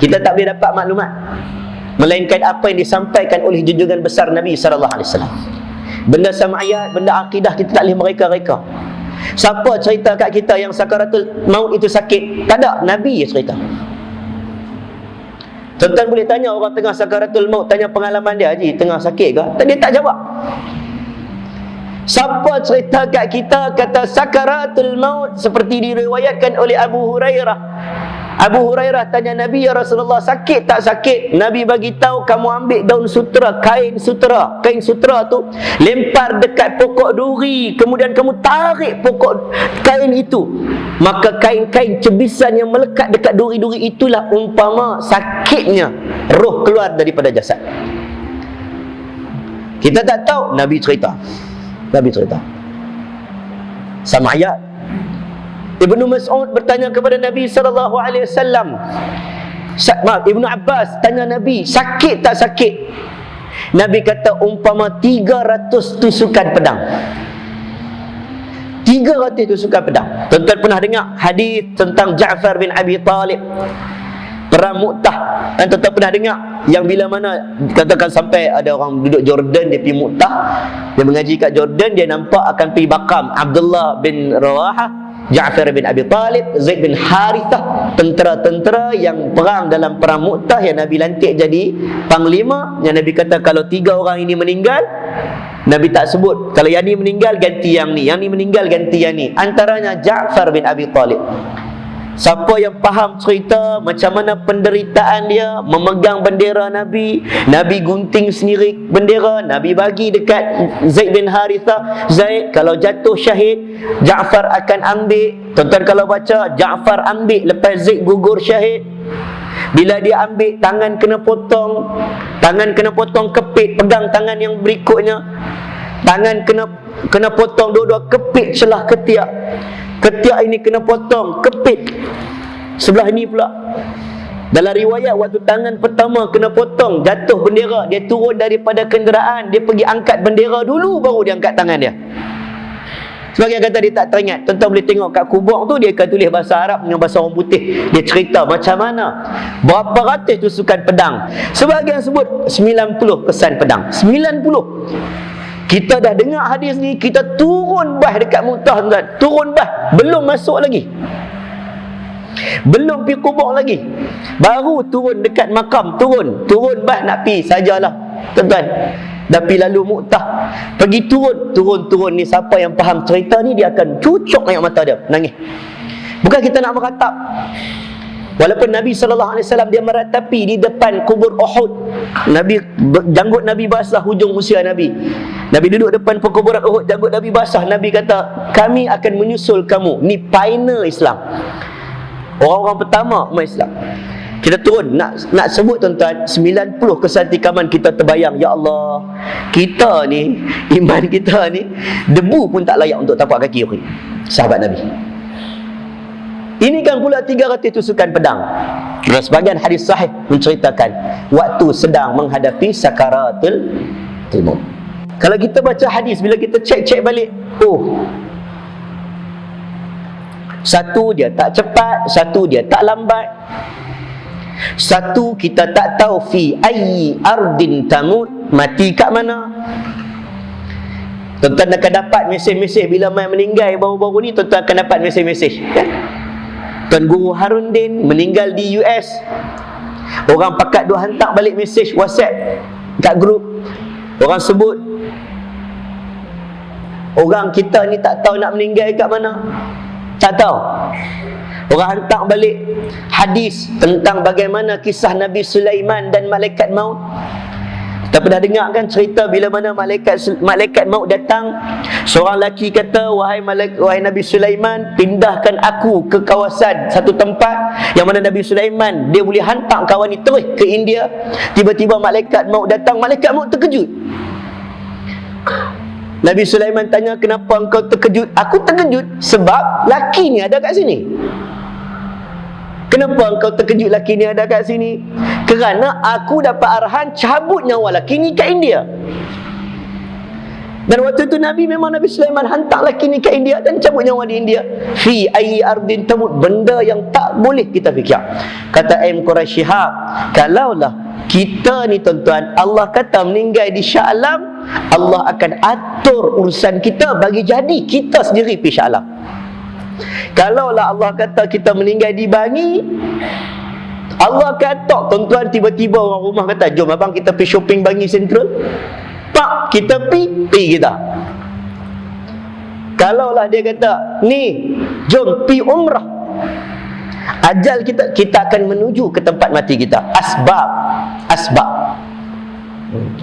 Kita tak boleh dapat maklumat melainkan apa yang disampaikan oleh junjungan besar Nabi SAW. Benda sam'iyat, benda akidah kita tak boleh mereka-reka. Siapa cerita kat kita yang sakaratul maut itu sakit? Tak ada, Nabi yang cerita. Tuan-tuan boleh tanya orang tengah sakaratul maut, tanya pengalaman dia, Haji tengah sakit ke? Dia tak jawab. Siapa cerita kat kita kata sakaratul maut seperti diriwayatkan oleh Abu Hurairah. Abu Hurairah tanya Nabi, ya Rasulullah, sakit tak sakit? Nabi bagi tahu, kamu ambil daun sutera, kain sutera. Kain sutera tu lempar dekat pokok duri, kemudian kamu tarik pokok kain itu, maka kain-kain cebisan yang melekat dekat duri-duri itulah umpama sakitnya roh keluar daripada jasad. Kita tak tahu, Nabi cerita. Nabi cerita. Sama ayat. Ibnu Mas'ud bertanya kepada Nabi SAW. Ibnu Abbas tanya Nabi, sakit tak sakit? Nabi kata umpama 300 tusukan pedang. 300 tusukan pedang. Tuan-tuan pernah dengar hadis tentang Ja'far bin Abi Talib, perang Mu'tah? Tuan-tuan pernah dengar yang bila mana katakan sampai ada orang duduk Jordan, dia pergi Mu'tah, dia mengaji kat Jordan, dia nampak akan pergi bakam Abdullah bin Rawahah, Ja'far bin Abi Talib, Zaid bin Harithah, tentera-tentera yang perang dalam perang Mu'tah yang Nabi lantik jadi panglima. Yang Nabi kata kalau 3 orang ini meninggal, Nabi tak sebut kalau yang ni meninggal ganti yang ni, yang ni meninggal ganti yang ni. Antaranya Ja'far bin Abi Talib. Siapa yang faham cerita macam mana penderitaan dia memegang bendera Nabi, Nabi gunting sendiri bendera, Nabi bagi dekat Zaid bin Harithah, Zaid kalau jatuh syahid, Ja'far akan ambil. Tuan-tuan kalau baca, Ja'far ambil lepas Zaid gugur syahid. Bila dia ambil, tangan kena potong, tangan kena potong kepit, pegang tangan yang berikutnya, tangan kena potong dua-dua, kepit celah ketiak. Ketiak ini kena potong, kepit sebelah ini pula. Dalam riwayat, waktu tangan pertama kena potong, jatuh bendera, dia turun daripada kenderaan, dia pergi angkat bendera dulu, baru dia angkat tangan dia. Sebagian kata dia tak teringat. Tuan-tuan boleh tengok kat kubur tu, dia akan tulis bahasa Arab dengan bahasa orang putih. Dia cerita macam mana, berapa ratus tusukan pedang. Sebagian sebut 90 kesan pedang. 90. Kita dah dengar hadis ni, kita turun bah dekat Mu'tah, tuan. Turun bah, belum masuk lagi, belum pergi kubur lagi, baru turun dekat makam. Turun bah nak pi sajalah, tuan-tuan. Dah pi lalu Mu'tah, pergi turun ni, siapa yang faham cerita ni, dia akan cucuk air mata dia, nangis. Bukan kita nak meratap. Walaupun Nabi SAW dia meratapi di depan kubur Uhud, Nabi, janggut Nabi basah hujung usia Nabi. Nabi duduk depan perkuburan Uhud, janggut Nabi basah. Nabi kata, kami akan menyusul kamu. Ni pioneer Islam, orang-orang pertama umat Islam. Kita turun, nak sebut tuan-tuan, 90 kesatikaman kita terbayang, ya Allah, kita ni, iman kita ni, debu pun tak layak untuk tapak kaki orang sahabat Nabi. Ini kan pula 300 tusukan pedang. Dan sebagian hadis sahih menceritakan waktu sedang menghadapi sakaratul maut. Kalau kita baca hadis, bila kita cek balik, satu dia tak cepat, satu dia tak lambat, satu kita tak tahu fi ayyi ardin tamut, mati kat mana. Tuan-tuan akan dapat mesej-mesej bila mai meninggal baru-baru ni. Tuan-tuan akan dapat mesej-mesej, kan? Tuan Guru Harundin meninggal di US. Orang pakat dua hantar balik mesej WhatsApp kat grup. Orang sebut, orang kita ni tak tahu nak meninggal kat mana, tak tahu. Orang hantar balik hadis tentang bagaimana kisah Nabi Sulaiman dan malaikat maut. Kita pernah dengar kan cerita bila mana malaikat maut datang. Seorang lelaki kata, wahai Nabi Sulaiman, pindahkan aku ke kawasan satu tempat yang mana Nabi Sulaiman dia boleh hantar kawan ni terus ke India. Tiba-tiba malaikat maut datang. Malaikat maut terkejut. Nabi Sulaiman tanya, kenapa engkau terkejut? Aku terkejut sebab laki ni ada kat sini. Kenapa engkau terkejut laki ni ada kat sini? Kerana aku dapat arahan cabut nyawa laki ni kat India. Dan waktu itu Nabi memang Nabi Sulaiman hantar lelaki ni ke India dan cabut nyawa di India. Fi ayyi ardin tamut, benda yang tak boleh kita fikir. Kata M. Quraisy Shihab, kalaulah kita ni tuan-tuan, Allah kata meninggal di Shah Alam, Allah akan atur urusan kita bagi jadi kita sendiri pergi Shah Alam. Kalaulah Allah kata kita meninggal di Bangi, Allah kata tuan-tuan, tiba-tiba orang rumah kata, jom abang kita pergi shopping Bangi Central. Pak, kita pergi kita. Kalaulah dia kata, ni jom pergi umrah, ajal kita akan menuju ke tempat mati kita. Asbab.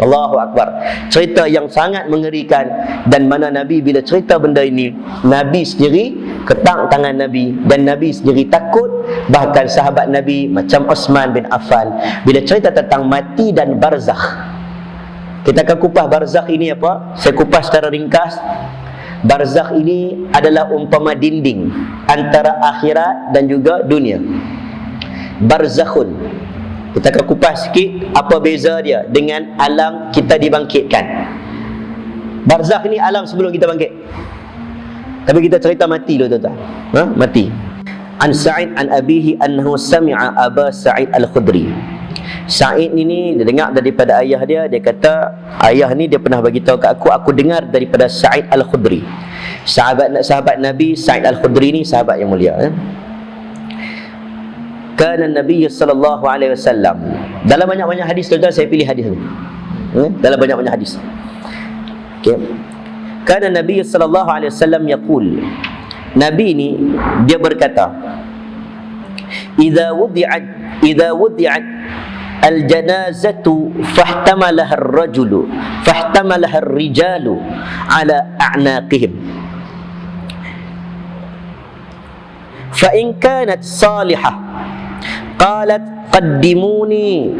Allahu Akbar. Cerita yang sangat mengerikan. Dan mana Nabi bila cerita benda ini, Nabi sendiri ketang tangan Nabi, dan Nabi sendiri takut. Bahkan sahabat Nabi macam Uthman bin Affan, bila cerita tentang mati dan barzakh, kita akan kupas barzakh ini apa? Saya kupas secara ringkas. Barzakh ini adalah umpama dinding antara akhirat dan juga dunia. Barzakhun. Kita akan kupas sikit apa beza dia dengan alam kita dibangkitkan. Barzakh ni alam sebelum kita bangkit. Tapi kita cerita mati dulu tuan-tuan. Mati. An Sa'id an abihi annahu sami'a Aba Sa'id Al-Khudri. Sa'id ini dia dengar daripada ayah dia. Dia kata, ayah ni dia pernah bagi tahu kat aku dengar daripada Sa'id Al-Khudri. Sahabat Nabi Sa'id Al-Khudri ni sahabat yang mulia. Kana Nabi sallallahu alaihi wasallam. Dalam banyak-banyak hadis tuan-tuan, saya pilih hadis ni. Dalam banyak-banyak hadis. Okey. Kana Nabi sallallahu alaihi wasallam yaqul. Nabi ni dia berkata, idza wudi'at al-janazatu fahtamalaha ar-rijalu ala a'naqihim, fa in kanat salihah qalat qaddimuni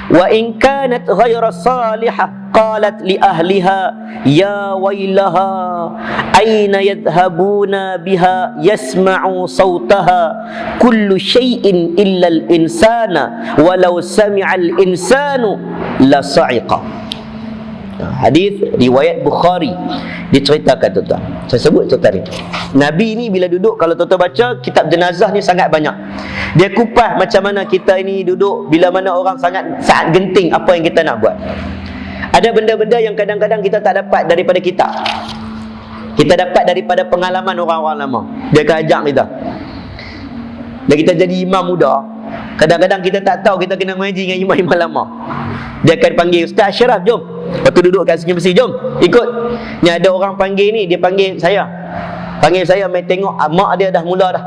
wa in kanat ghayra salihah qalat li ahliha ya wailaha aina yadhhabuna biha yasma'u sawtaha kullu shay'in illa al-insana walau sami'a al-insanu la sa'iqa. Hadis riwayat Bukhari diceritakan tuan-tuan. Saya sebut cerita ni. Nabi ni bila duduk, kalau tuan-tuan baca kitab jenazah ni sangat banyak. Dia kupas macam mana kita ini duduk bila mana orang sangat genting apa yang kita nak buat. Ada benda-benda yang kadang-kadang kita tak dapat daripada kitab. Kita dapat daripada pengalaman orang-orang lama. Dia akan ajak kita. Dan kita jadi imam muda, kadang-kadang kita tak tahu kita kena mengaji dengan imam-imam lama. Dia akan panggil, Ustaz Ashraf jom. Lepas tu duduk kat senyum besi, jom ikut. Ni ada orang panggil ni, dia panggil saya. Main tengok mak dia dah mula dah.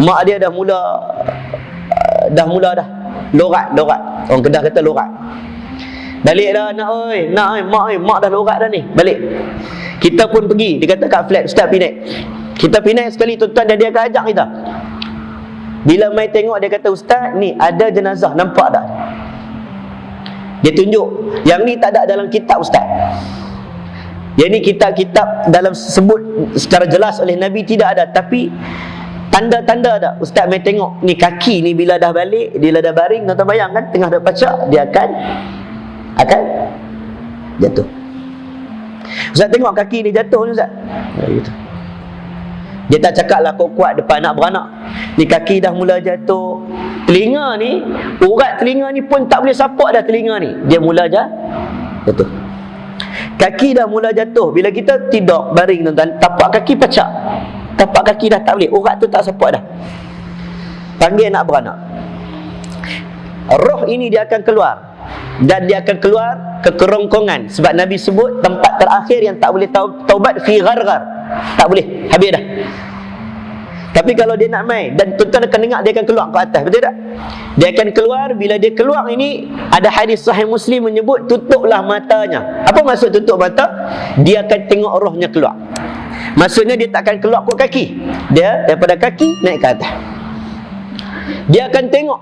Mak dia dah mula lorat. Orang Kedah kata lorat. Balik dah nak oi, mak dah lorat dah ni. Balik. Kita pun pergi, dia kata kat flat, Ustaz pergi naik. Kita pergi naik sekali tuan-tuan, dan dia akan ajak kita. Bila mai tengok, dia kata, Ustaz ni ada jenazah, nampak tak? Dia tunjuk, yang ni tak ada dalam kitab Ustaz. Yang ni kitab-kitab dalam sebut secara jelas oleh Nabi tidak ada, tapi tanda-tanda ada. Ustaz mai tengok, ni kaki ni bila dah balik, bila dah baring, tuan-tuan bayangkan tengah dah pacak, dia akan jatuh. Ustaz tengok kaki ni jatuh ni Ustaz. Gitu. Dia tak cakap lah kuat depan anak beranak. Ni kaki dah mula jatuh. Telinga ni, urat telinga ni pun tak boleh support dah telinga ni. Dia mula jatuh. Kaki dah mula jatuh. Bila kita tidur baring tuan-tuan, tapak kaki pecah. Tapak kaki dah tak boleh. Urat tu tak support dah. Panggil anak beranak. Roh ini dia akan keluar. Dan dia akan keluar ke kerongkongan. Sebab Nabi sebut tempat terakhir yang tak boleh taubat fi gharghar. Tak boleh, habis dah. Tapi kalau dia nak main, dan tuan-tuan akan dengar dia akan keluar ke atas, betul tak? Dia akan keluar, bila dia keluar ini, ada hadis Sahih Muslim menyebut tutuplah matanya. Apa maksud tutup mata? Dia akan tengok rohnya keluar. Maksudnya dia tak akan keluar ke kaki. Dia daripada kaki naik ke atas. Dia akan tengok